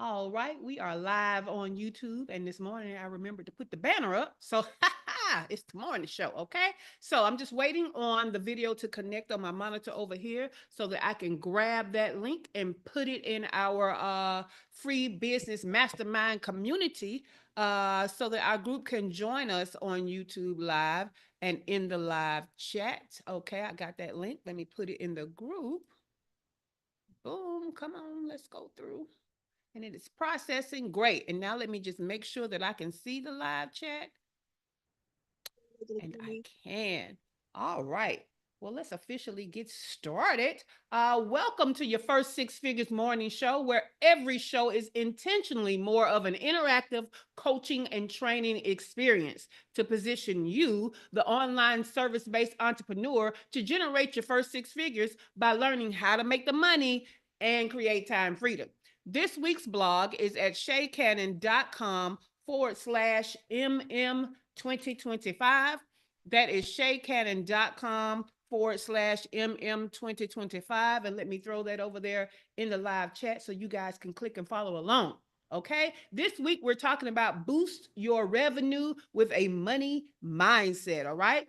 All right, we are live on YouTube, and this morning I remembered to put the banner up. So it's the morning show, okay? So I'm just waiting on the video to connect on my monitor over here so that I can grab that link and put it in our free business mastermind community so that our group can join us on YouTube live and in the live chat. Okay, I got that link. Let me put it in the group. Boom, come on, let's go through. And it is processing. Great. And now let me just make sure that I can see the live chat. And I can. All right. Well, let's officially get started. Welcome to your first Six Figures Morning Show, where every show is intentionally more of an interactive coaching and training experience to position you, the online service based entrepreneur, to generate your first six figures by learning how to make the money and create time freedom. This week's blog is at shaycannon.com/MM2025. That is shaycannon.com/MM2025. And let me throw that over there in the live chat so you guys can click and follow along. Okay. This week, we're talking about boost your revenue with a money mindset. All right.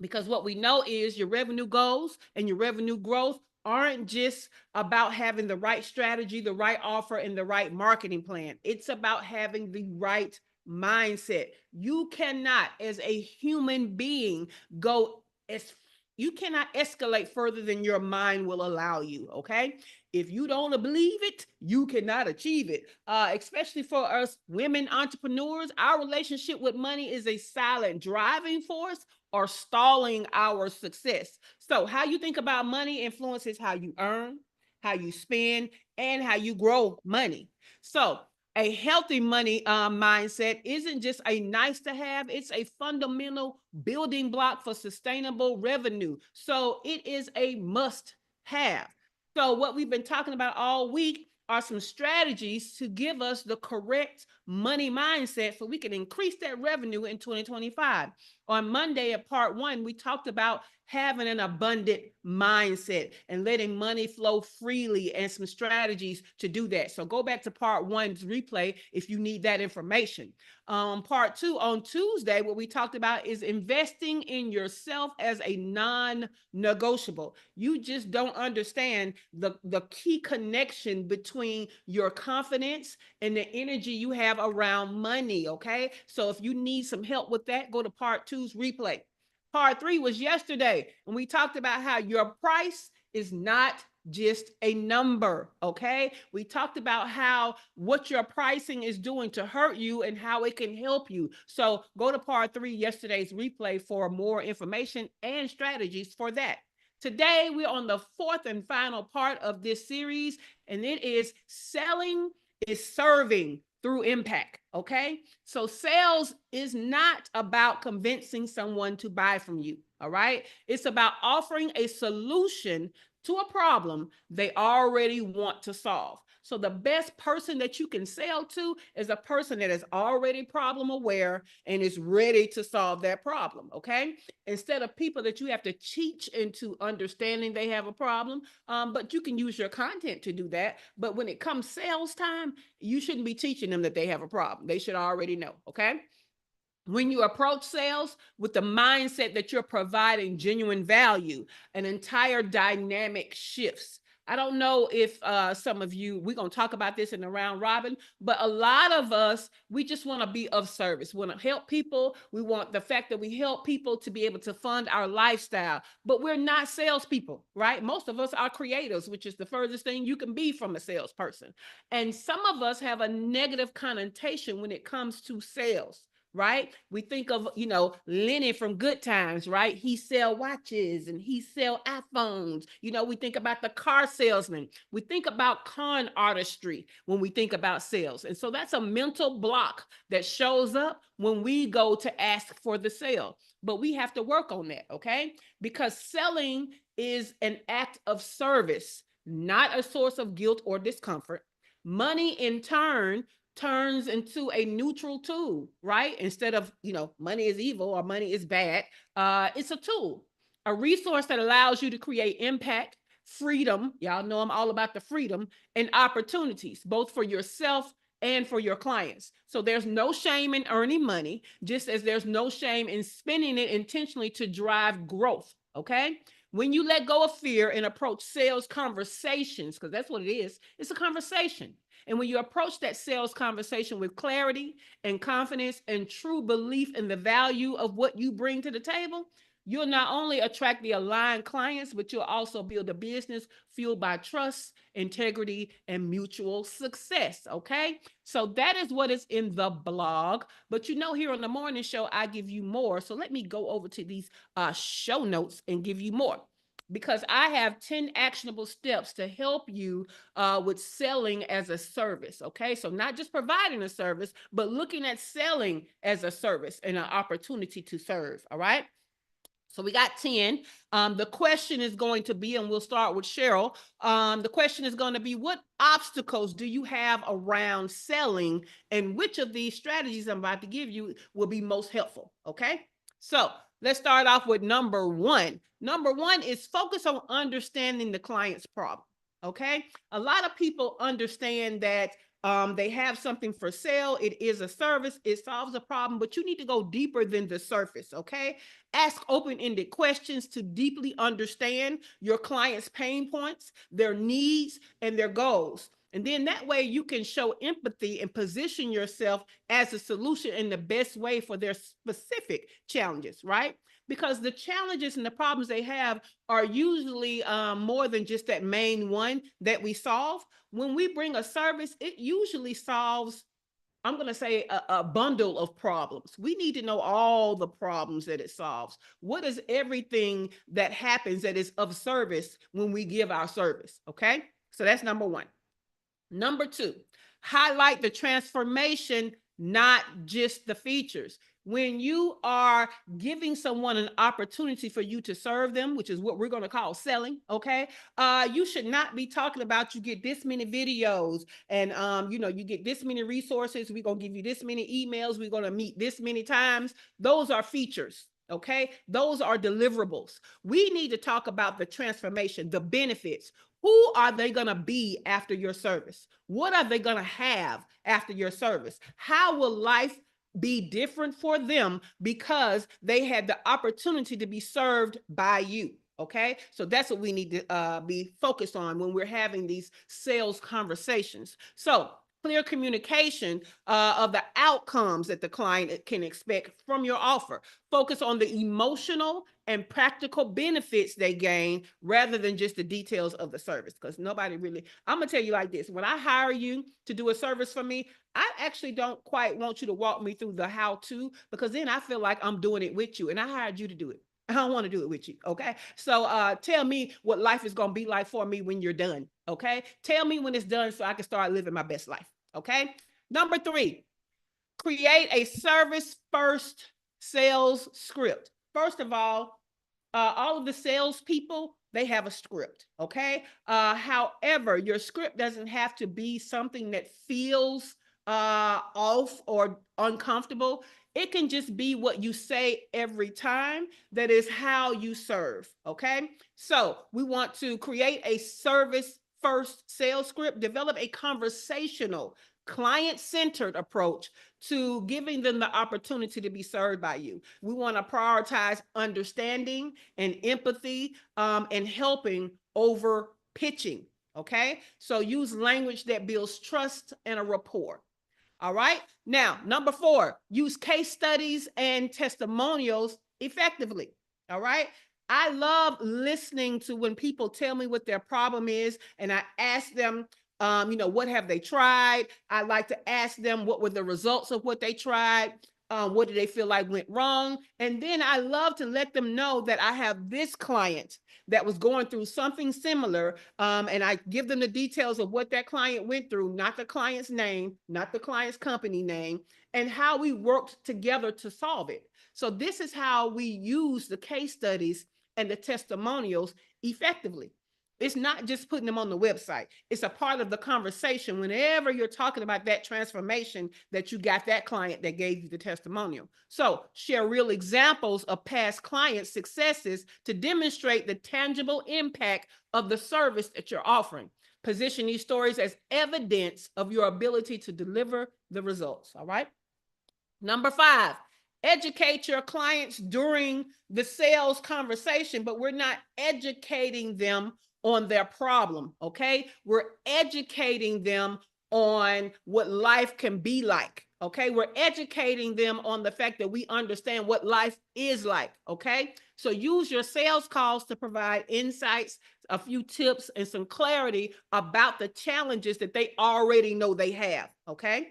Because what we know is your revenue goals and your revenue growth aren't just about having the right strategy, the right offer, and the right marketing plan. It's about having the right mindset. You cannot, as a human being, go as you cannot escalate further than your mind will allow you. Okay. If you don't believe it, you cannot achieve it. Especially for us women entrepreneurs, our relationship with money is a silent driving force or stalling our success. So, how you think about money influences how you earn, how you spend, and how you grow money. So, a healthy money mindset isn't just a nice to have, it's a fundamental building block for sustainable revenue. So, it is a must have. So, what we've been talking about all week are some strategies to give us the correct money mindset so we can increase that revenue in 2025. On Monday at part one, we talked about having an abundant mindset and letting money flow freely and some strategies to do that. So go back to part one's replay if you need that information. Part two, on Tuesday, what we talked about is investing in yourself as a non-negotiable. You just don't understand the key connection between your confidence and the energy you have around money. Okay. So if you need some help with that, go to part two's replay. Part three was yesterday, and we talked about how your price is not just a number. Okay. We talked about how what your pricing is doing to hurt you and how it can help you. So go to part three, yesterday's replay, for more information and strategies for that. Today, we're on the fourth and final part of this series, and it is selling is serving through impact. Okay. So sales is not about convincing someone to buy from you. All right. It's about offering a solution to a problem they already want to solve. So the best person that you can sell to is a person that is already problem aware and is ready to solve that problem. Okay. Instead of people that you have to teach into understanding they have a problem. But you can use your content to do that. But when it comes sales time, you shouldn't be teaching them that they have a problem. They should already know. Okay. When you approach sales with the mindset that you're providing genuine value, an entire dynamic shifts. I don't know if some of you, we're going to talk about this in the round robin, but a lot of us, we just want to be of service. We want to help people. We want the fact that we help people to be able to fund our lifestyle, but we're not salespeople, right? Most of us are creators, which is the furthest thing you can be from a salesperson. And some of us have a negative connotation when it comes to sales, right? We think of, Lenny from Good Times, right? He sell watches and he sell iPhones. We think about the car salesman. We think about con artistry when we think about sales. And so that's a mental block that shows up when we go to ask for the sale. But we have to work on that, okay? Because selling is an act of service, not a source of guilt or discomfort. Money, in turn, turns into a neutral tool, right? Instead of, money is evil or money is bad, it's a tool, a resource that allows you to create impact, freedom. Y'all know I'm all about the freedom and opportunities, both for yourself and for your clients. So there's no shame in earning money, just as there's no shame in spending it intentionally to drive growth. Okay. When you let go of fear and approach sales conversations, because that's what it is, it's a conversation. And when you approach that sales conversation with clarity and confidence and true belief in the value of what you bring to the table, you'll not only attract the aligned clients, but you'll also build a business fueled by trust, integrity, and mutual success. Okay. So that is what is in the blog. But here on the morning show, I give you more. So let me go over to these show notes and give you more, because I have 10 actionable steps to help you with selling as a service. Okay. So not just providing a service, but looking at selling as a service and an opportunity to serve. All right. So we got 10. The question is going to be, and we'll start with Cheryl. The question is going to be, what obstacles do you have around selling, and which of these strategies I'm about to give you will be most helpful? Okay. So let's start off with number one. Number one is focus on understanding the client's problem. Okay. A lot of people understand that they have something for sale. It is a service. It solves a problem, but you need to go deeper than the surface. Okay. Ask open-ended questions to deeply understand your client's pain points, their needs, and their goals. And then that way you can show empathy and position yourself as a solution in the best way for their specific challenges, right? Because the challenges and the problems they have are usually more than just that main one that we solve. When we bring a service, it usually solves, I'm going to say, a bundle of problems. We need to know all the problems that it solves. What is everything that happens that is of service when we give our service? Okay. So that's number one. Number two, highlight the transformation, not just the features. When you are giving someone an opportunity for you to serve them, which is what we're going to call selling, okay? You should not be talking about you get this many videos and you get this many resources. We're going to give you this many emails. We're going to meet this many times. Those are features. Okay, those are deliverables. We need to talk about the transformation, the benefits. Who are they going to be after your service? What are they going to have after your service? How will life be different for them because they had the opportunity to be served by you? Okay, so that's what we need to be focused on when we're having these sales conversations. So clear communication of the outcomes that the client can expect from your offer. Focus on the emotional and practical benefits they gain rather than just the details of the service. Because nobody really, I'm going to tell you like this. When I hire you to do a service for me, I actually don't quite want you to walk me through the how to, because then I feel like I'm doing it with you and I hired you to do it. I don't want to do it with you. Okay. So tell me what life is going to be like for me when you're done. Okay. Tell me when it's done so I can start living my best life. Okay. Number three, create a service first sales script. First of all of the salespeople, they have a script. Okay. However, your script doesn't have to be something that feels off or uncomfortable. It can just be what you say every time. That is how you serve. Okay. So we want to create a service first sales script, develop a conversational, client-centered approach to giving them the opportunity to be served by you. We want to prioritize understanding and empathy and helping over pitching. Okay. So use language that builds trust and a rapport. All right. Now, number four, use case studies and testimonials effectively. All right. I love listening to when people tell me what their problem is, and I ask them, what have they tried? I like to ask them what were the results of what they tried. What do they feel like went wrong? And then I love to let them know that I have this client that was going through something similar. And I give them the details of what that client went through, not the client's name, not the client's company name, and how we worked together to solve it. So this is how we use the case studies and the testimonials effectively. It's not just putting them on the website. It's a part of the conversation whenever you're talking about that transformation that you got that client that gave you the testimonial. So share real examples of past client successes to demonstrate the tangible impact of the service that you're offering. Position these stories as evidence of your ability to deliver the results. All right. Number 5, educate your clients during the sales conversation, but we're not educating them on their problem, okay? We're educating them on what life can be like, okay? We're educating them on the fact that we understand what life is like, okay? So use your sales calls to provide insights, a few tips, and some clarity about the challenges that they already know they have, okay?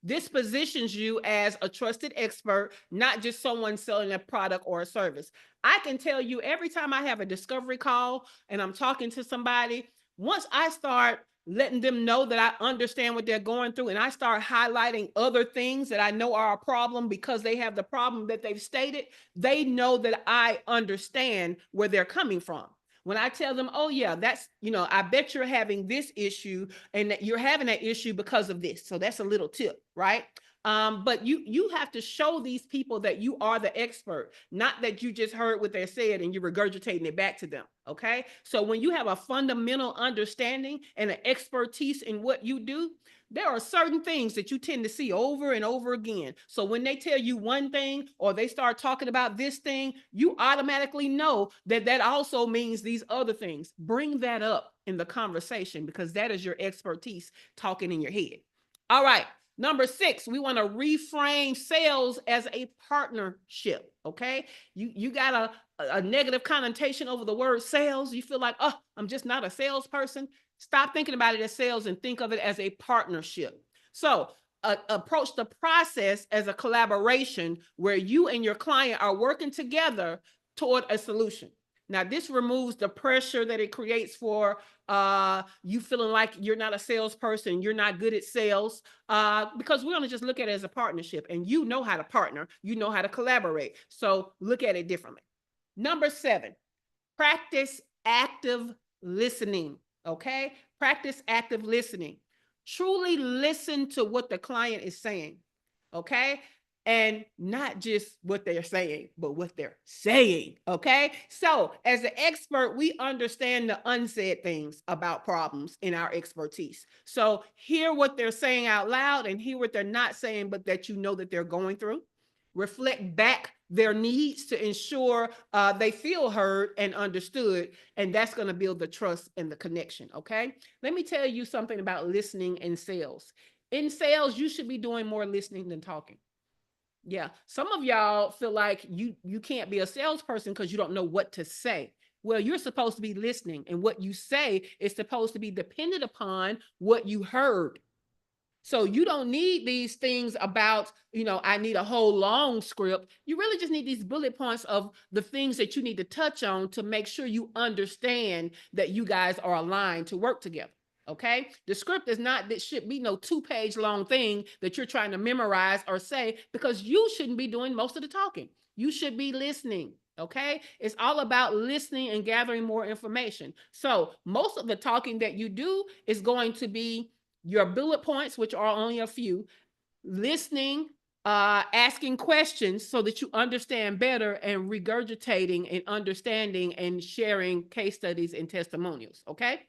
This positions you as a trusted expert, not just someone selling a product or a service. I can tell you every time I have a discovery call and I'm talking to somebody, once I start letting them know that I understand what they're going through and I start highlighting other things that I know are a problem because they have the problem that they've stated, they know that I understand where they're coming from. When I tell them, oh yeah, that's, I bet you're having this issue and that you're having that issue because of this. So that's a little tip, right? But you have to show these people that you are the expert, not that you just heard what they said and you're regurgitating it back to them. Okay. So when you have a fundamental understanding and an expertise in what you do, there are certain things that you tend to see over and over again. So when they tell you one thing or they start talking about this thing, you automatically know that that also means these other things. Bring that up in the conversation because that is your expertise talking in your head. All right. Number 6, we want to reframe sales as a partnership. Okay. You got a negative connotation over the word sales. You feel like, oh, I'm just not a salesperson. Stop thinking about it as sales and think of it as a partnership. So approach the process as a collaboration where you and your client are working together toward a solution. Now, this removes the pressure that it creates for you feeling like you're not a salesperson, you're not good at sales, because we're going to just look at it as a partnership. And you know how to partner, you know how to collaborate. So look at it differently. Number 7, practice active listening. Okay, practice active listening. Truly listen to what the client is saying. Okay, and not just what they're saying, but what they're saying. Okay. So as an expert, we understand the unsaid things about problems in our expertise. So hear what they're saying out loud and hear what they're not saying, but that you know that they're going through. Reflect back their needs to ensure they feel heard and understood. And that's going to build the trust and the connection. Okay. Let me tell you something about listening in sales. In sales, you should be doing more listening than talking. Yeah. Some of y'all feel like you can't be a salesperson because you don't know what to say. Well, you're supposed to be listening, and what you say is supposed to be dependent upon what you heard. So you don't need these things about, I need a whole long script. You really just need these bullet points of the things that you need to touch on to make sure you understand that you guys are aligned to work together. Okay. The script is not, that should be no 2-page long thing that you're trying to memorize or say, because you shouldn't be doing most of the talking. You should be listening. Okay. It's all about listening and gathering more information. So most of the talking that you do is going to be your bullet points, which are only a few, listening, asking questions so that you understand better, and regurgitating and understanding and sharing case studies and testimonials. Okay.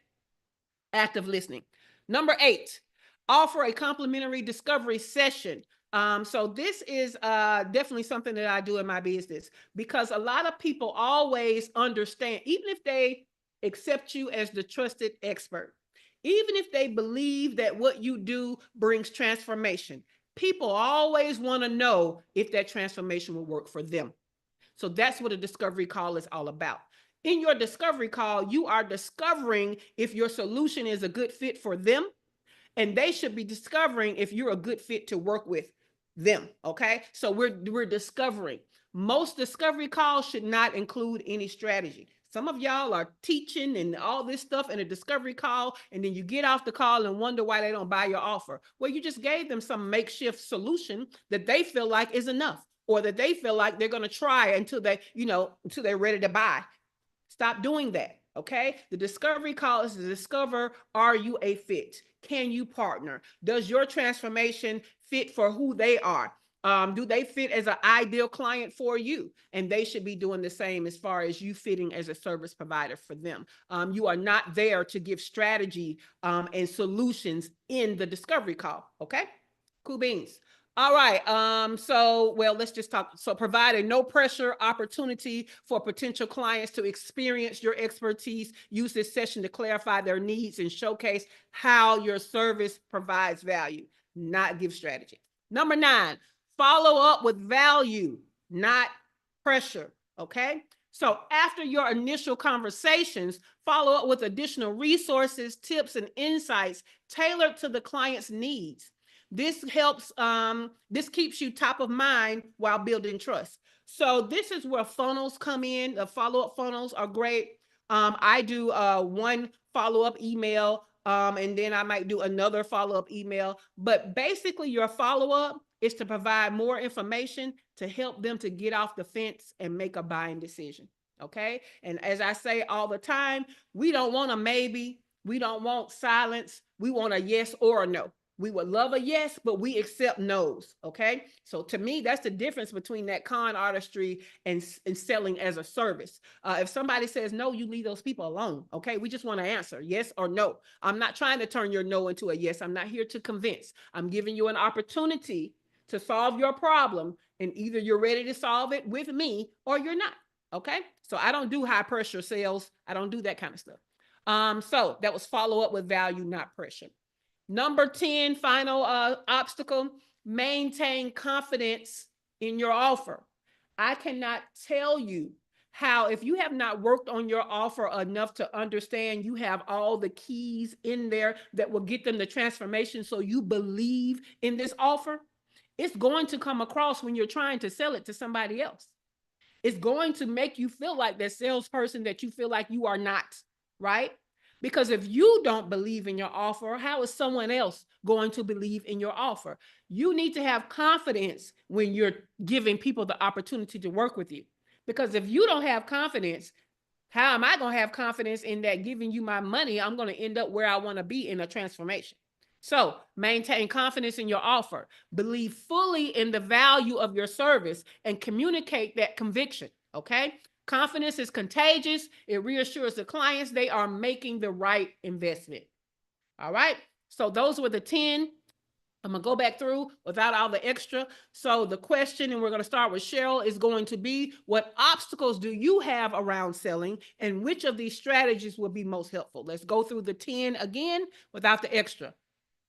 Active listening. Number 8, offer a complimentary discovery session. So this is definitely something that I do in my business, because a lot of people always understand, even if they accept you as the trusted expert, even if they believe that what you do brings transformation, people always want to know if that transformation will work for them. So that's what a discovery call is all about. In your discovery call, you are discovering if your solution is a good fit for them, and they should be discovering if you're a good fit to work with them. Okay. So we're discovering. Most discovery calls should not include any strategy. Some of y'all are teaching and all this stuff in a discovery call, and then you get off the call and wonder why they don't buy your offer. Well, you just gave them some makeshift solution that they feel like is enough, or that they feel like they're going to try until until they're ready to buy. Stop doing that. Okay. The discovery call is to discover, are you a fit? Can you partner? Does your transformation fit for who they are? Do they fit as an ideal client for you? And they should be doing the same as far as you fitting as a service provider for them. You are not there to give strategy and solutions in the discovery call. Okay. Cool beans. All right. So, well, let's just talk. So, provide a no pressure opportunity for potential clients to experience your expertise. Use this session to clarify their needs and showcase how your service provides value, not give strategy. Number 9, follow up with value, not pressure. Okay. So, after your initial conversations, follow up with additional resources, tips, and insights tailored to the client's needs. This helps, this keeps you top of mind while building trust. So this is where funnels come in. The follow-up funnels are great. I do one follow-up email, and then I might do another follow-up email. But basically, your follow-up is to provide more information to help them to get off the fence and make a buying decision. Okay. And as I say all the time, we don't want a maybe. We don't want silence. We want a yes or a no. We would love a yes, but we accept no's. Okay. So to me, that's the difference between that con artistry and selling as a service. If somebody says no, you leave those people alone. Okay. We just want to answer yes or no. I'm not trying to turn your no into a yes. I'm not here to convince. I'm giving you an opportunity to solve your problem. And either you're ready to solve it with me or you're not. Okay. So I don't do high pressure sales. I don't do that kind of stuff. So that was follow up with value, not pressure. Number 10, final obstacle, maintain confidence in your offer. I cannot tell you how, if you have not worked on your offer enough to understand you have all the keys in there that will get them the transformation so you believe in this offer, it's going to come across when you're trying to sell it to somebody else. It's going to make you feel like that salesperson that you feel like you are not, right? Because if you don't believe in your offer, how is someone else going to believe in your offer? You need to have confidence when you're giving people the opportunity to work with you. Because if you don't have confidence, how am I going to have confidence in that giving you my money, I'm going to end up where I want to be in a transformation? So maintain confidence in your offer, believe fully in the value of your service, and communicate that conviction. Okay. Confidence is contagious. It reassures the clients they are making the right investment. All right. So those were the 10. I'm going to go back through without all the extra. So the question, and we're going to start with Cheryl, is going to be, what obstacles do you have around selling, and which of these strategies will be most helpful? Let's go through the 10 again without the extra.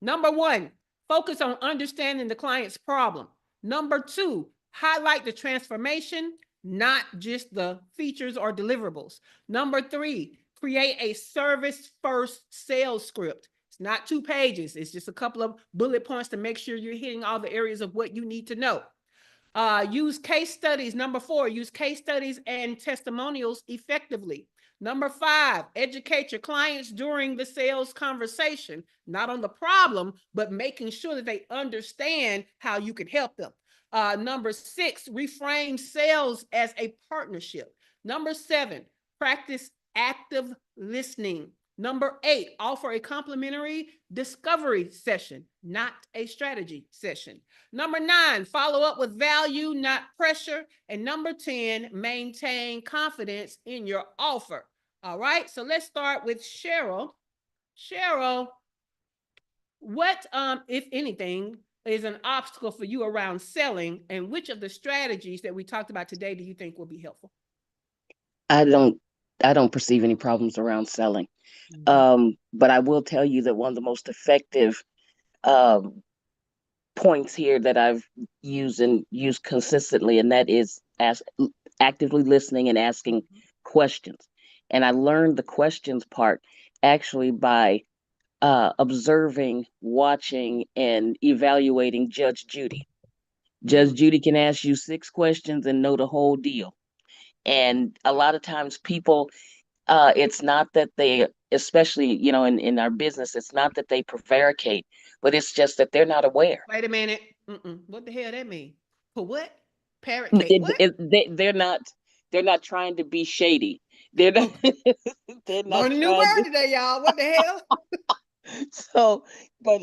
Number 1, focus on understanding the client's problem. Number 2, highlight the transformation, not just the features or deliverables. Number 3, create a service first sales script. It's not 2 pages. It's just a couple of bullet points to make sure you're hitting all the areas of what you need to know. Use case studies. Number 4, use case studies and testimonials effectively. Number 5, educate your clients during the sales conversation, not on the problem, but making sure that they understand how you can help them. Number 6, reframe sales as a partnership. Number 7, practice active listening. Number 8, offer a complimentary discovery session, not a strategy session. Number 9, follow up with value, not pressure. And number 10, maintain confidence in your offer. All right, so let's start with Cheryl. Cheryl, what, if anything, is an obstacle for you around selling, and which of the strategies that we talked about today do you think will be helpful? I don't I don't perceive any problems around selling. But I will tell you that one of the most effective um, points here that I've used consistently, and that is actively listening and asking questions. And I learned the questions part actually by observing, watching, and evaluating Judge Judy. Judge Judy can ask you 6 questions and know the whole deal. And a lot of times people, it's not that they, especially, in our business, it's not that they prevaricate, but it's just that they're not aware. Wait a minute. What the hell that mean? For what? Parrot cake. What? They're not. they're not trying to be shady. They're not Okay. they're not Learn a new trying word to. today, y'all. What the hell? So, but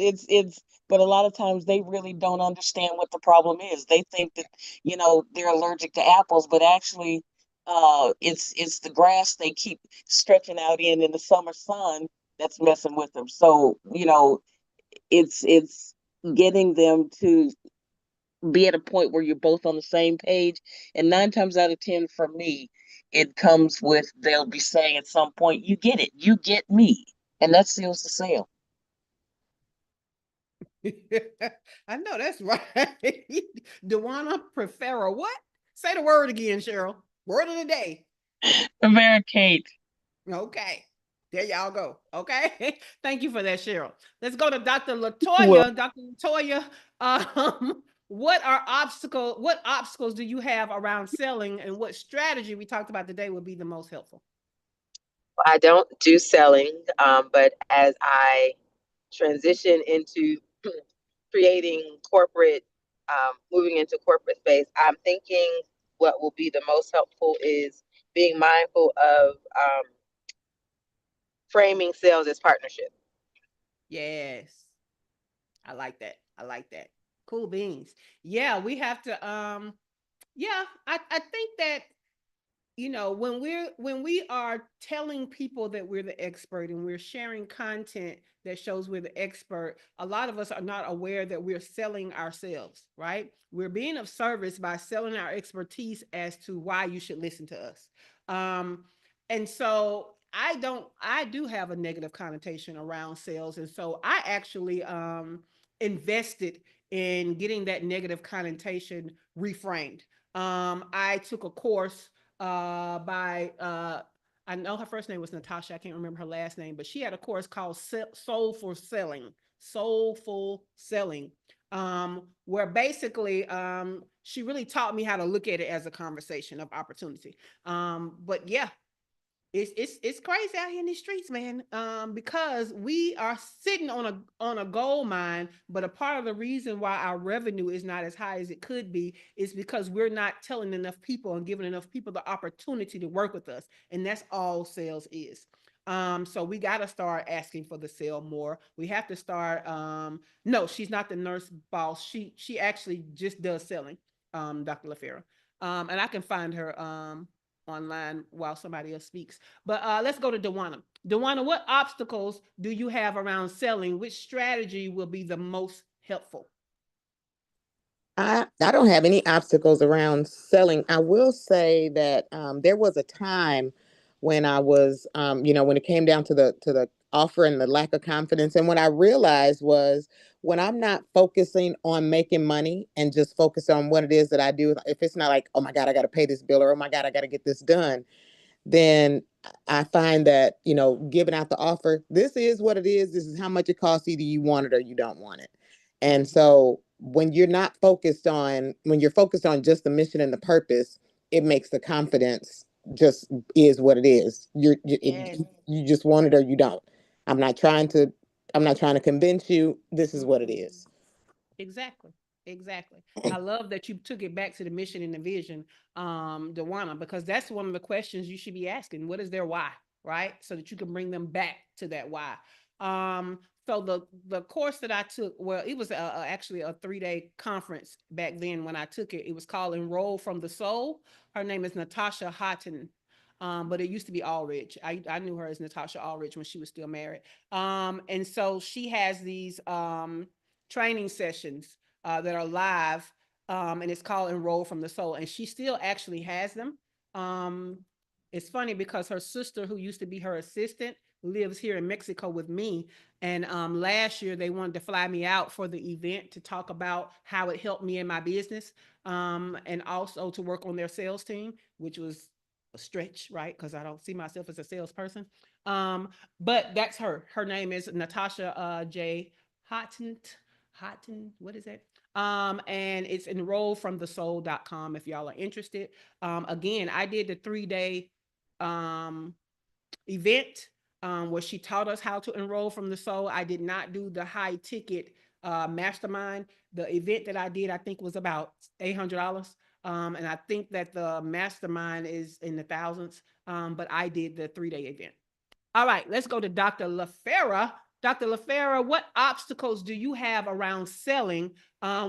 but a lot of times they really don't understand what the problem is. They think that, they're allergic to apples, but actually, it's the grass they keep stretching out in the summer sun that's messing with them. So, it's getting them to be at a point where you're both on the same page. And 9 times out of 10 for me, it comes with they'll be saying at some point, "You get it, you get me," and that seals the sale. I know that's right. Dewana Prefera. What? Say the word again, Cheryl. Word of the day. Prevaricate. Okay. There y'all go. Okay. Thank you for that, Cheryl. Let's go to Dr. Well, Latoya. Dr. Latoya, what obstacles do you have around selling, and what strategy we talked about today would be the most helpful? I don't do selling, but as I transition into creating corporate, moving into corporate space, I'm thinking what will be the most helpful is being mindful of framing sales as partnership. Yes. I like that. I like that. Cool beans. Yeah, we have to yeah, I think that when we are telling people that we're the expert and we're sharing content that shows we're the expert, a lot of us are not aware that we're selling ourselves, right? We're being of service by selling our expertise as to why you should listen to us. And so I do have a negative connotation around sales, and so I actually invested in getting that negative connotation reframed. I took a course by I know her first name was Natasha. I can't remember her last name, but she had a course called Soulful Selling. Soulful Selling, where basically she really taught me how to look at it as a conversation of opportunity. But yeah, it's crazy out here in these streets, man. Because we are sitting on a gold mine, but a part of the reason why our revenue is not as high as it could be is because we're not telling enough people and giving enough people the opportunity to work with us, and that's all sales is. So we got to start asking for the sale more. We have to start. No, she's not the nurse boss. She actually just does selling. Dr. LaFera. And I can find her online while somebody else speaks. But let's go to Dewana. Dewana, what obstacles do you have around selling? Which strategy will be the most helpful? I don't have any obstacles around selling. I will say that there was a time when I was, when it came down to the offer and the lack of confidence, and what I realized was when I'm not focusing on making money and just focus on what it is that I do. If it's not like, oh my God, I got to pay this bill, or oh my God, I got to get this done, then I find that, giving out the offer, this is what it is. This is how much it costs. Either you want it or you don't want it. And Mhm. so when you're focused on just the mission and the purpose, it makes the confidence just is what it is. Yes. You just want it or you don't. I'm not trying to, I'm not trying to convince you. This is what it Mm-mm. is. Exactly. Exactly. I love that you took it back to the mission and the vision, Dewana, because that's one of the questions you should be asking. What is their why? Right? So that you can bring them back to that why. So the course that I took, well, it was actually a 3-day conference back then when I took it. It was called Enroll from the Soul. Her name is Natasha Houghton. But it used to be Allridge. I knew her as Natasha Allridge when she was still married. And so she has these training sessions that are live, and it's called Enroll from the Soul. And she still actually has them. Um, it's funny because her sister, who used to be her assistant, lives here in Mexico with me. And last year, they wanted to fly me out for the event to talk about how it helped me in my business, and also to work on their sales team, which was a stretch, right? Because I don't see myself as a salesperson. Um, but that's her. Her name is Natasha J. Houghton. Houghton, what is it? And it's enrollfromthesoul.com if y'all are interested. Again, I did the 3-day um event where she taught us how to enroll from the soul. I did not do the high ticket mastermind. The event that I did, I think, was about $800. And I think that the mastermind is in the thousands. But I did the 3-day event. All right, let's go to Dr. LaFera. Dr. LaFera, what obstacles do you have around selling?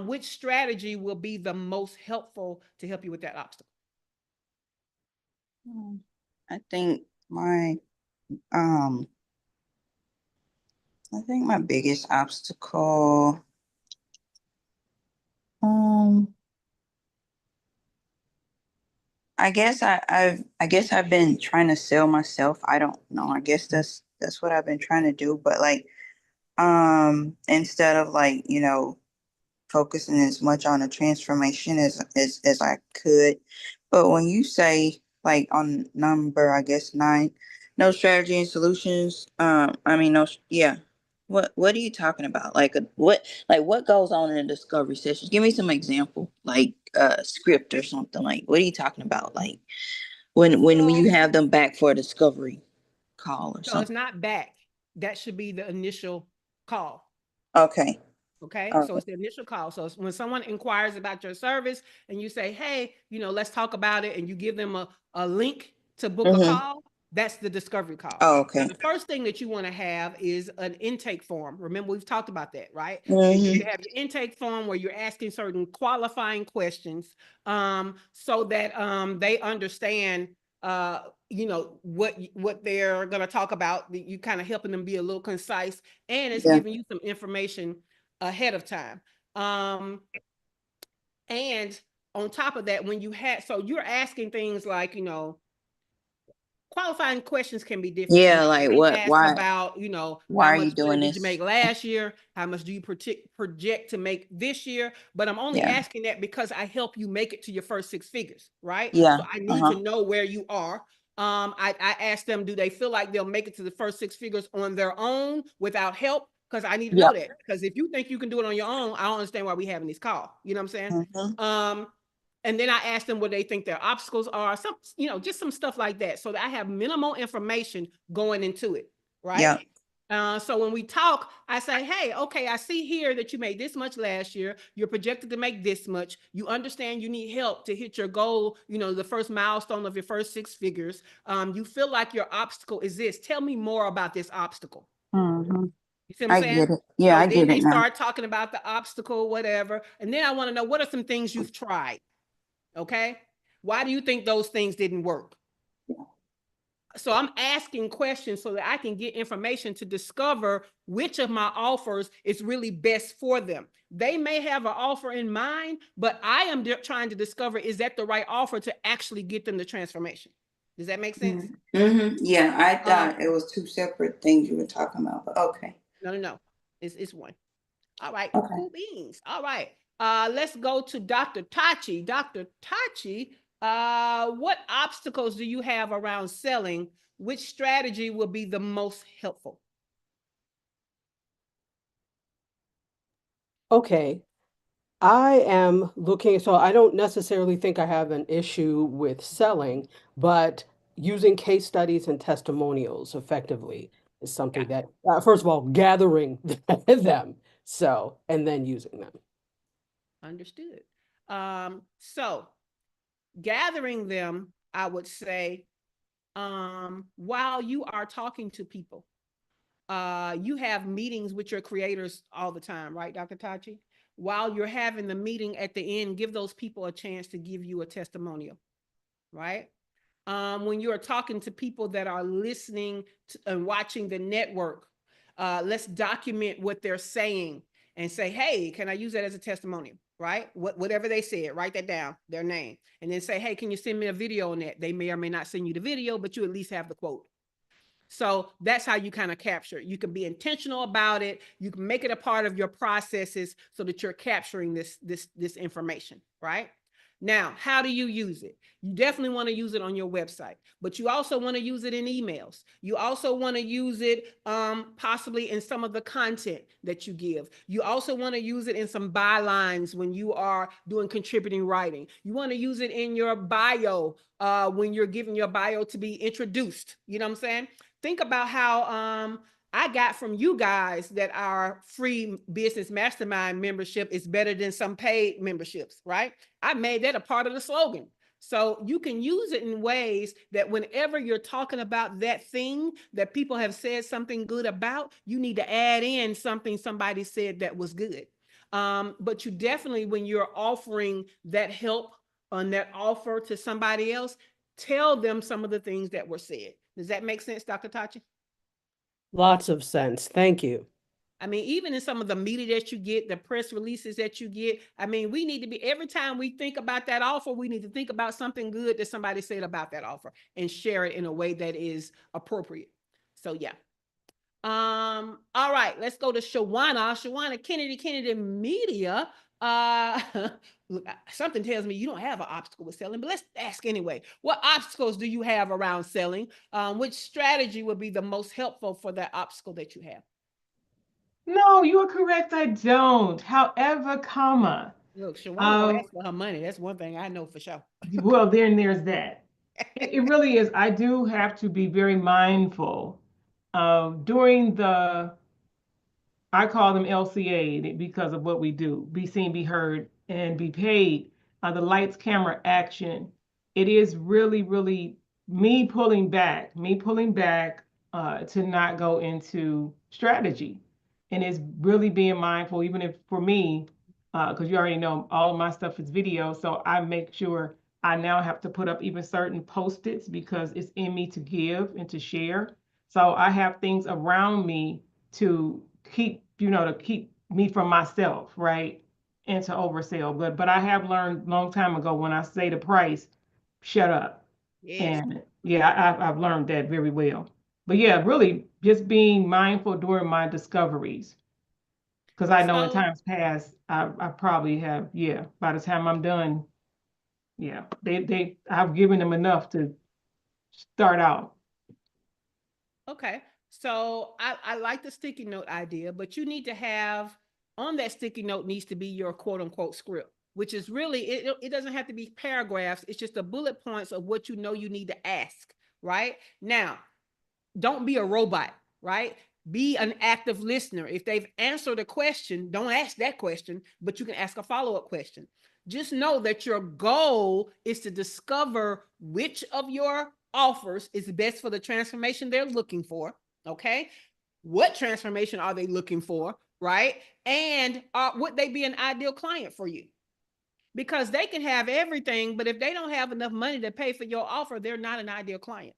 Which strategy will be the most helpful to help you with that obstacle? I think my um I think my biggest obstacle um I guess I've been trying to sell myself. I don't know. I guess that's what I've been trying to do, but like instead of like, focusing as much on the transformation as I could. But when you say like on number, I guess 9, no strategy and solutions. I mean no, yeah. What are you talking about? What goes on in the discovery sessions? Give me some example, like script or something. Like what are you talking about? Like when So, you have them back for a discovery call or so it's something. not back. That should be the initial call. Okay. Okay, All so it's the initial call. So it's when someone inquires about your service and you say, hey, let's talk about it, and you give them a link to book a Mm-hmm. call, that's the discovery call. Oh, Now, okay. the first thing that you want to have is an intake form. Remember, we've talked about that, right? You Mm-hmm. have your intake form where you're asking certain qualifying questions, so that they understand what they're going to talk about. You kind of helping them be a little concise, and it's Yeah. giving you some information ahead of time. And on top of that, so you're asking things like, qualifying questions can be different. Yeah, like You what? ask Why? about, Why how are much you money doing did you make this? last year? How much do you project to make this year? But I'm only Yeah. asking that because I help you make it to your first 6 figures, right? Yeah. So I need Uh-huh. to know where you are. I ask them, do they feel like they'll make it to the first 6 figures on their own without help? Because I need to know Yep. that. Because if you think you can do it on your own, I don't understand why we're having this call. You know what I'm saying? Mm-hmm. And then I ask them what they think their obstacles are, just some stuff like that, so that I have minimal information going into it, right? Yep. So when we talk, I say, hey, okay, I see here that you made this much last year. You're projected to make this much. You understand you need help to hit your goal, the first milestone of your first 6 figures. You feel like your obstacle is this. Tell me more about this obstacle. Mm-hmm. You see what I'm I saying? get it. Yeah, So I then get they it now. start talking about the obstacle, whatever. And then I want to know, what are some things you've tried? Okay. Why do you think those things didn't work? So I'm asking questions so that I can get information to discover which of my offers is really best for them. They may have an offer in mind, but I am trying to discover, is that the right offer to actually get them the transformation? Does that make sense? Mm-hmm. Yeah, I Um, thought it was two separate things you were talking about, but okay. no. It's one. All right, Okay. cool beans. All right. Let's go to Dr. Tachi. Dr. Tachi, what obstacles do you have around selling? Which strategy will be the most helpful? Okay. I am looking, so I don't necessarily think I have an issue with selling, but using case studies and testimonials effectively is something Gotcha. that, first of all, gathering them, and then using them. Understood. So gathering them, I would say, while you are talking to people, you have meetings with your creators all the time, right, Dr. Tachi? While you're having the meeting at the end, give those people a chance to give you a testimonial, right? When you're talking to people that are listening and watching the network, let's document what they're saying and say, hey, can I use that as a testimonial? Right? Whatever they said, write that down, their name, and then say, hey, can you send me a video on that? They may or may not send you the video, but you at least have the quote. So that's how you kind of capture. You can be intentional about it. You can make it a part of your processes so that you're capturing this information, right? Now, how do you use it? You definitely want to use it on your website, but you also want to use it in emails. You also want to use it possibly in some of the content that you give. You also want to use it in some bylines when you are doing contributing writing. You want to use it in your bio when you're giving your bio to be introduced. You know what I'm saying? Think about how I got from you guys that our free business mastermind membership is better than some paid memberships, right? I made that a part of the slogan. So you can use it in ways that whenever you're talking about that thing that people have said something good about, you need to add in something somebody said that was good. But you definitely, when you're offering that help on that offer to somebody else, tell them some of the things that were said. Does that make sense, Dr. Tachi? Lots of sense. Thank you. I mean, even in some of the media that you get, the press releases that you get, I mean, we need to be, every time we think about that offer, we need to think about something good that somebody said about that offer and share it in a way that is appropriate. So yeah. All right, let's go to Shawana Kennedy Media. Look, something tells me you don't have an obstacle with selling, but let's ask anyway. What obstacles do you have around selling? Which strategy would be the most helpful for that obstacle that you have? No, you are correct. I don't. However, comma. Look, Shawana gonna ask for her money. That's one thing I know for sure. Well, there's that. It really is. I do have to be very mindful during the, I call them LCA because of what we do, be seen, be heard, and be paid. The lights, camera, action. It is really, really me pulling back to not go into strategy. And it's really being mindful, even if for me, because you already know all of my stuff is video. So I make sure I now have to put up even certain post-its because it's in me to give and to share. So I have things around me to keep, to keep me from myself, right? And to oversell. But I have learned a long time ago, when I say the price, shut up. Yes. And yeah, I've learned that very well. But yeah, really just being mindful during my discoveries. Because I know in So, times past, I probably have, yeah, by the time I'm done, yeah, I've given them enough to start out. okay. So I like the sticky note idea, but you need to have on that sticky note needs to be your quote unquote script, which is really, it doesn't have to be paragraphs. It's just the bullet points of what you know you need to ask, right? Now, don't be a robot, right? Be an active listener. If they've answered a question, don't ask that question, but you can ask a follow-up question. Just know that your goal is to discover which of your offers is best for the transformation they're looking for. Okay. What transformation are they looking for? Right. And would they be an ideal client for you? Because they can have everything, but if they don't have enough money to pay for your offer, they're not an ideal client.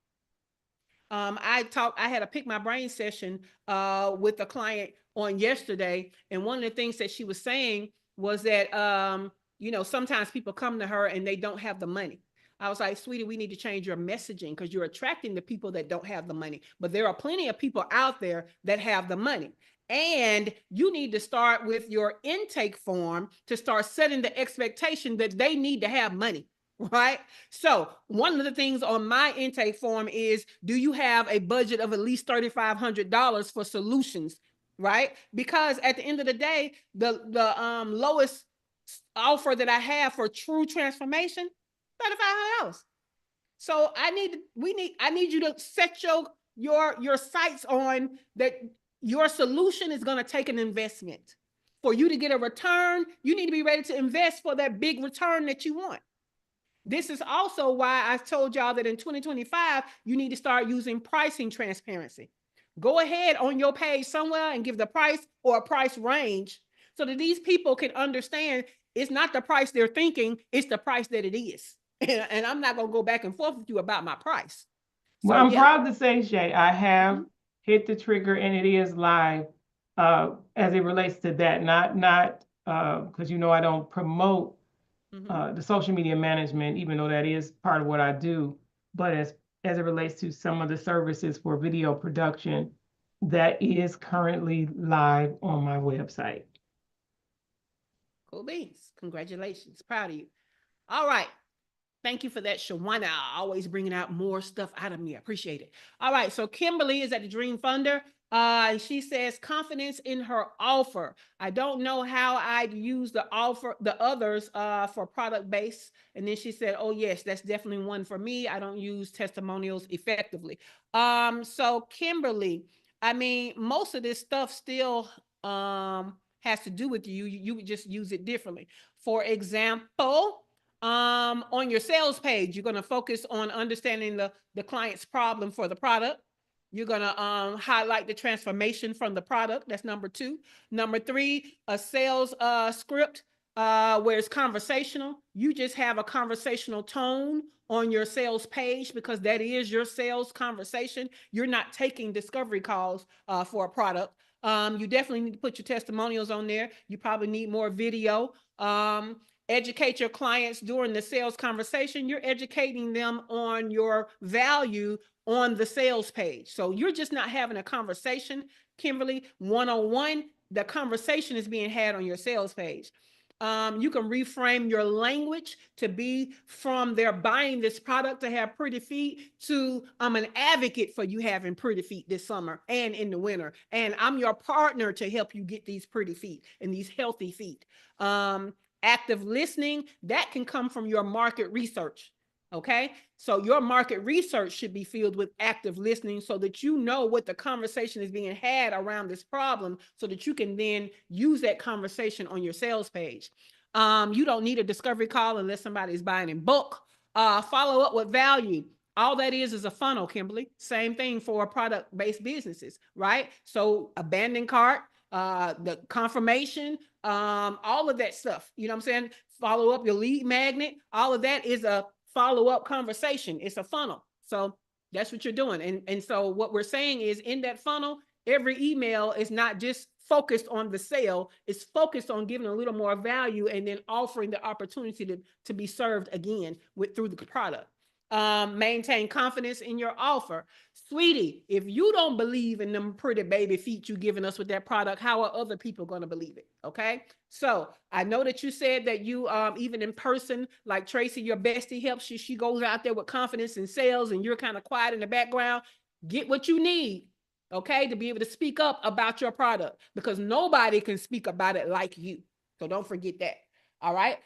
I had a pick my brain session with a client on yesterday, and one of the things that she was saying was that sometimes people come to her and they don't have the money. I was like, sweetie, we need to change your messaging because you're attracting the people that don't have the money. But there are plenty of people out there that have the money. And you need to start with your intake form to start setting the expectation that they need to have money. Right. So one of the things on my intake form is, do you have a budget of at least $3,500 for solutions? Right. Because at the end of the day, the lowest offer that I have for true transformation, $3,500. So I need you to set your sights on that. Your solution is going to take an investment. For you to get a return, you need to be ready to invest for that big return that you want. This is also why I told y'all that in 2025, you need to start using pricing transparency. Go ahead on your page somewhere and give the price or a price range so that these people can understand it's not the price they're thinking, it's the price that it is. And I'm not going to go back and forth with you about my price. Well, So I'm yeah. proud to say, Shay, I have hit the trigger and it is live as it relates to that. Not because I don't promote the social media management, even though that is part of what I do. But as it relates to some of the services for video production, that is currently live on my website. Cool beans. Congratulations. Proud of you. All right. Thank you for that, Shawana. Always bringing out more stuff out of me. I appreciate it. All right. So Kimberly is at the Dream Funder. She says confidence in her offer. I don't know how I'd use the others for product base. And then she said, oh yes, that's definitely one for me. I don't use testimonials effectively. So Kimberly, I mean, most of this stuff still has to do with you. You would just use it differently. For example, on your sales page, you're going to focus on understanding the client's problem for the product. You're going to highlight the transformation from the product. That's number 2. Number 3, a sales script where it's conversational. You just have a conversational tone on your sales page because that is your sales conversation. You're not taking discovery calls for a product. You definitely need to put your testimonials on there. You probably need more video. Educate your clients during the sales conversation. You're educating them on your value on the sales page. So you're just not having a conversation, Kimberly, one-on-one. The conversation is being had on your sales page. You can reframe your language to be from they're buying this product to have pretty feet to I'm an advocate for you having pretty feet this summer and in the winter. And I'm your partner to help you get these pretty feet and these healthy feet. Active listening, that can come from your market research. Okay, so your market research should be filled with active listening so that you know what the conversation is being had around this problem so that you can then use that conversation on your sales page. You don't need a discovery call unless somebody is buying in bulk. Follow up with value. All that is a funnel, Kimberly. Same thing for product-based businesses, right? So abandoned cart, the confirmation, all of that stuff. You know what I'm saying? Follow up your lead magnet. All of that is a follow-up conversation. It's a funnel. So that's what you're doing. And so what we're saying is in that funnel, every email is not just focused on the sale. It's focused on giving a little more value and then offering the opportunity to be served again through the product. Maintain confidence in your offer. Sweetie, if you don't believe in them pretty baby feet you giving us with that product, how are other people going to believe it? Okay. So I know that you said that you, even in person, like Tracy, your bestie helps you. She goes out there with confidence in sales and you're kind of quiet in the background. Get what you need, okay, to be able to speak up about your product because nobody can speak about it like you. So don't forget that. All right.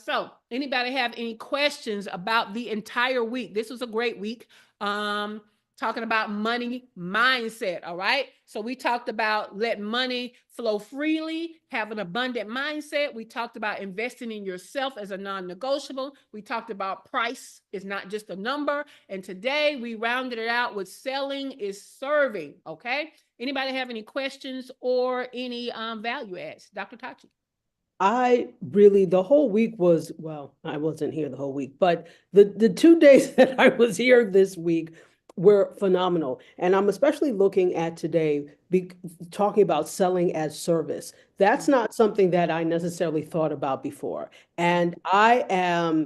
So anybody have any questions about the entire week? This was a great week. Talking about money mindset. All right. So we talked about let money flow freely, have an abundant mindset. We talked about investing in yourself as a non-negotiable. We talked about price is not just a number. And today we rounded it out with selling is serving. Okay. Anybody have any questions or any value adds? Dr. Tachi. The whole week was, well, I wasn't here the whole week, but the 2 days that I was here this week were phenomenal. And I'm especially looking at today, talking about selling as service. That's not something that I necessarily thought about before. And I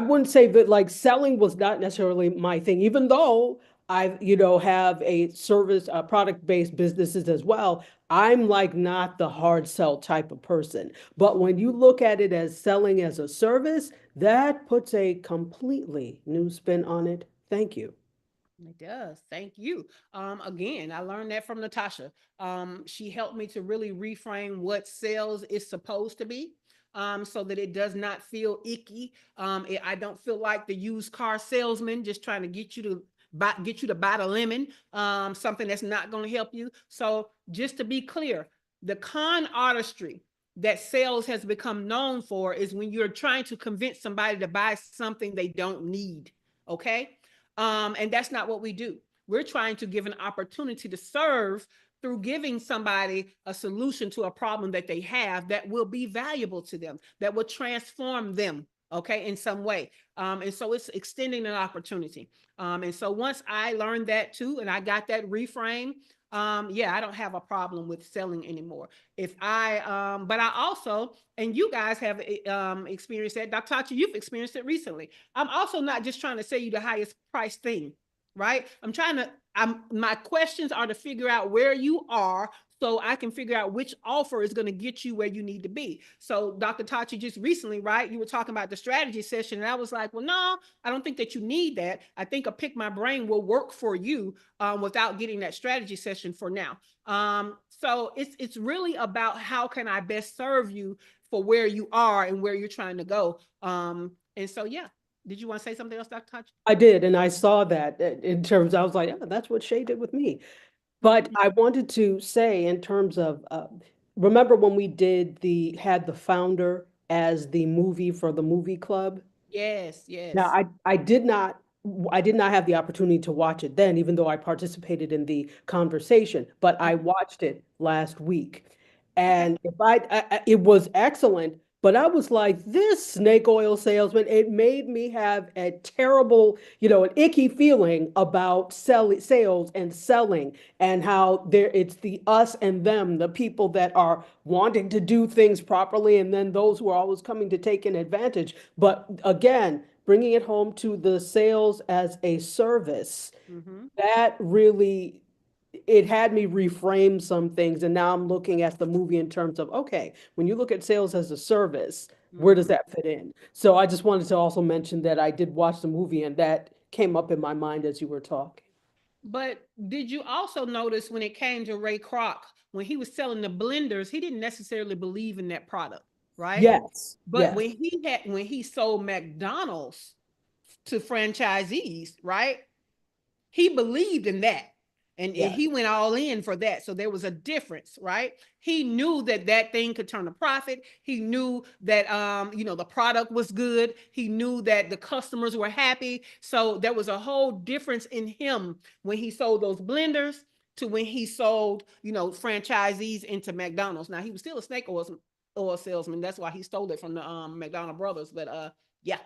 wouldn't say that like selling was not necessarily my thing, even though I, have a service, product-based businesses as well. I'm like not the hard sell type of person. But when you look at it as selling as a service, that puts a completely new spin on it. Thank you. It does. Thank you. Again, I learned that from Natasha. She helped me to really reframe what sales is supposed to be. So that it does not feel icky. I don't feel like the used car salesman just trying to get you to buy the lemon, something that's not going to help you. So just to be clear, the con artistry that sales has become known for is when you're trying to convince somebody to buy something they don't need. Okay. And that's not what we do. We're trying to give an opportunity to serve through giving somebody a solution to a problem that they have that will be valuable to them, that will transform them, okay, in some way. And so it's extending an opportunity. And so once I learned that too, and I got that reframe, yeah, I don't have a problem with selling anymore. But I also, and you guys have experienced that. Dr. Tachi, you've experienced it recently. I'm also not just trying to sell you the highest price thing, right? My questions are to figure out where you are so I can figure out which offer is going to get you where you need to be. So Dr. Tachi, just recently, right, you were talking about the strategy session and I was like, well, no, I don't think that you need that. I think a Pick My Brain will work for you without getting that strategy session for now. So it's really about how can I best serve you for where you are and where you're trying to go. And so, yeah. Did you want to say something else, Dr. Tachi? I did, and I saw that in terms, I was like, oh, that's what Shay did with me. But I wanted to say in terms of, remember when we had the founder as the movie for the movie club? Yes, Now, yes. I did not have the opportunity to watch it then, even though I participated in the conversation, but I watched it last week. Okay. And it was excellent, but I was like, this snake oil salesman, it made me have a terrible, an icky feeling about sales and selling, and how it's the us and them, the people that are wanting to do things properly, and then those who are always coming to take an advantage. But again, bringing it home to the sales as a service, Mm-hmm. that really, it had me reframe some things. And now I'm looking at the movie in terms of, okay, when you look at sales as a service, where does Mm-hmm. that fit in? So I just wanted to also mention that I did watch the movie, and that came up in my mind as you were talking. But did you also notice when it came to Ray Kroc, when he was selling the blenders, he didn't necessarily believe in that product, right? Yes, But yes, when he sold McDonald's to franchisees, right? He believed in that, and yes. he went all in for that. So there was a difference, right? He knew that that thing could turn a profit. He knew that the product was good. He knew that the customers were happy. So there was a whole difference in him when he sold those blenders to when he sold franchisees into McDonald's. Now he was still a snake oil salesman. That's why he stole it from the McDonald brothers. But yeah,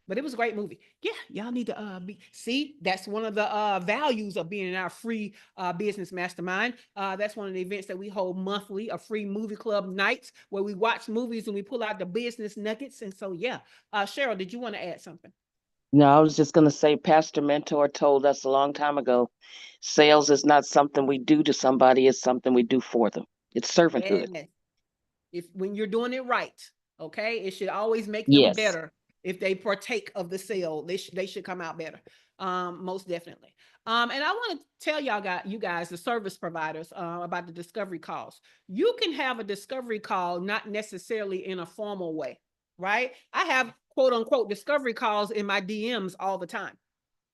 but it was a great movie. Yeah, y'all need to see. That's one of the values of being in our free business mastermind. That's one of the events that we hold monthly, a free movie club nights where we watch movies and we pull out the business nuggets. And so yeah, Cheryl, did you want to add something? No, I was just going to say, Pastor Mentor told us a long time ago, sales is not something we do to somebody, it's something we do for them. It's servanthood. Yes. If when you're doing it right, okay, it should always make them Yes. better. If they partake of the sale, they should come out better. Most definitely. And I want to tell you guys, the service providers, about the discovery calls. You can have a discovery call not necessarily in a formal way, right? I have quote unquote discovery calls in my DMs all the time,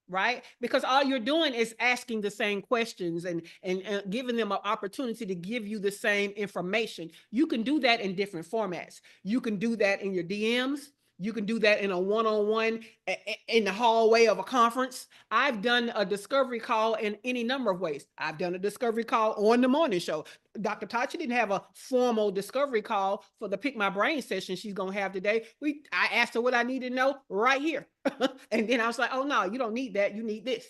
right? Because all you're doing is asking the same questions, and giving them an opportunity to give you the same information. You can do that in different formats. You can do that in your DMs. You can do that in a one-on-one in the hallway of a conference. I've done a discovery call in any number of ways. I've done a discovery call on the morning show. Dr. Tachi didn't have a formal discovery call for the Pick My Brain session she's gonna have today. I asked her what I need to know right here. And then I was like, oh no, you don't need that. You need this.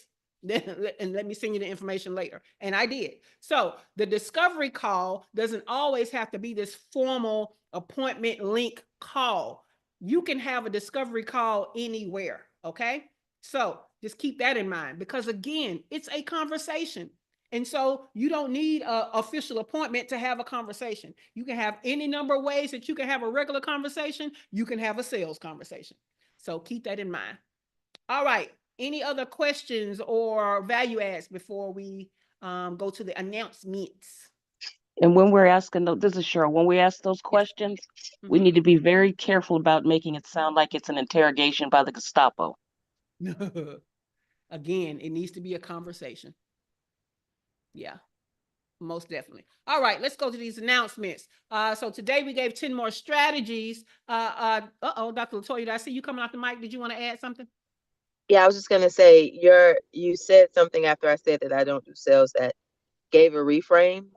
And let me send you the information later. And I did. So the discovery call doesn't always have to be this formal appointment link call. You can have a discovery call anywhere. Okay. So just keep that in mind, because again, it's a conversation. And so you don't need an official appointment to have a conversation. You can have any number of ways that you can have a regular conversation. You can have a sales conversation. So keep that in mind. All right. Any other questions or value adds before we go to the announcements? And when we're asking, this is Cheryl, when we ask those Yes. questions, we Mm-hmm. need to be very careful about making it sound like it's an interrogation by the Gestapo. Again, it needs to be a conversation. Yeah, most definitely. All right, let's go to these announcements. So today we gave 10 more strategies. Oh, Dr. Latoya, did I see you coming off the mic? Did you want to add something? Yeah, I was just gonna say you said something after I said that I don't do sales that gave a reframe.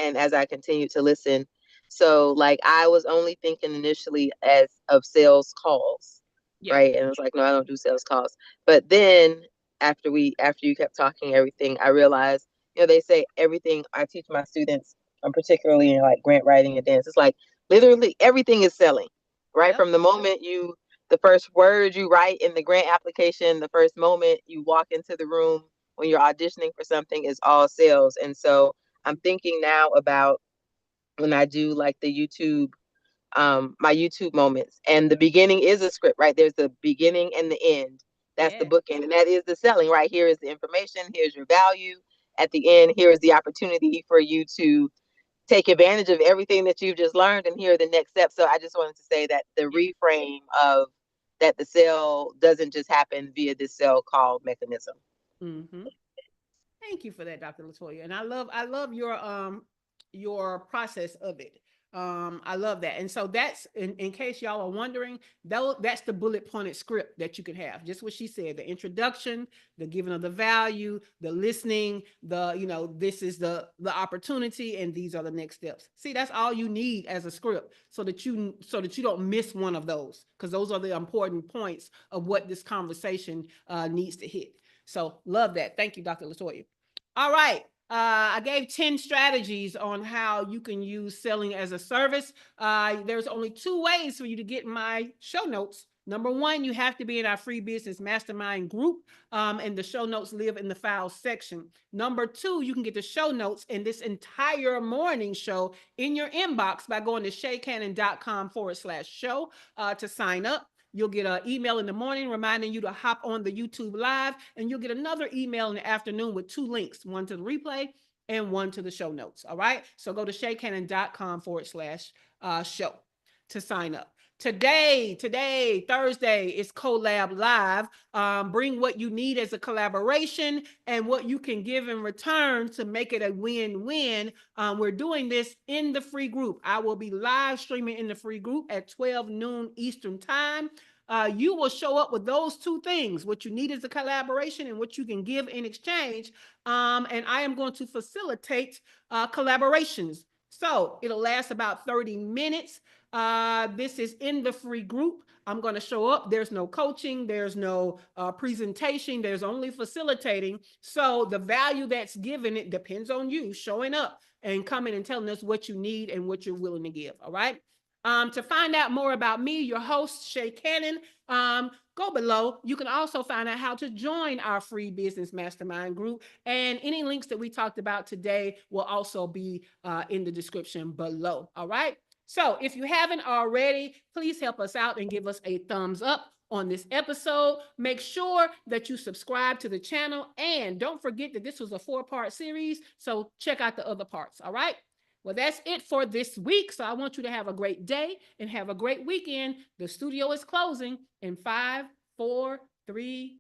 And as I continued to listen, so like I was only thinking initially as of sales calls, Yeah. right? And I was like, no, I don't do sales calls. But then after you kept talking everything, I realized, they say everything I teach my students, particularly in like grant writing and dance, it's like literally everything is selling, right? Yep. From the moment the first word you write in the grant application, the first moment you walk into the room when you're auditioning for something is all sales. And so I'm thinking now about when I do like the YouTube, my YouTube moments, and the beginning is a script, right? There's the beginning and the end. That's the Yeah. bookend, and that is the selling, right? Here is the information. Here's your value. At the end, here is the opportunity for you to take advantage of everything that you've just learned, and here are the next steps. So I just wanted to say that the Yeah. reframe of that the sale doesn't just happen via this sell call mechanism. Mm-hmm. Thank you for that, Dr. Latoya. And I love your process of it. I love that. And so that's in case y'all are wondering, though that's the bullet pointed script that you can have. Just what she said, the introduction, the giving of the value, the listening, the, this is the opportunity, and these are the next steps. See, that's all you need as a script so that you don't miss one of those, because those are the important points of what this conversation needs to hit. So love that. Thank you, Dr. Latoya. All right. I gave 10 strategies on how you can use selling as a service. There's only 2 ways for you to get my show notes. Number 1, you have to be in our free business mastermind group, and the show notes live in the files section. Number 2, you can get the show notes and this entire morning show in your inbox by going to shaycannon.com/show to sign up. You'll get an email in the morning reminding you to hop on the YouTube live, and you'll get another email in the afternoon with 2 links, one to the replay and one to the show notes. All right. So go to shaycannon.com/show to sign up. Today, Thursday, is Collab Live. Bring what you need as a collaboration and what you can give in return to make it a win-win. We're doing this in the free group. I will be live streaming in the free group at 12 noon Eastern time. You will show up with those 2 things, what you need is a collaboration and what you can give in exchange. And I am going to facilitate collaborations. So it'll last about 30 minutes. This is in the free group. I'm going to show up. There's no coaching. There's no presentation. There's only facilitating. So the value that's given, it depends on you showing up and coming and telling us what you need and what you're willing to give. All right. To find out more about me, your host, Shay Cannon, go below. You can also find out how to join our free business mastermind group. And any links that we talked about today will also be in the description below. All right. So if you haven't already, please help us out and give us a thumbs up on this episode. Make sure that you subscribe to the channel. And don't forget that this was a 4-part series. So check out the other parts. All right. Well, that's it for this week. So I want you to have a great day and have a great weekend. The studio is closing in 5, 4, 3,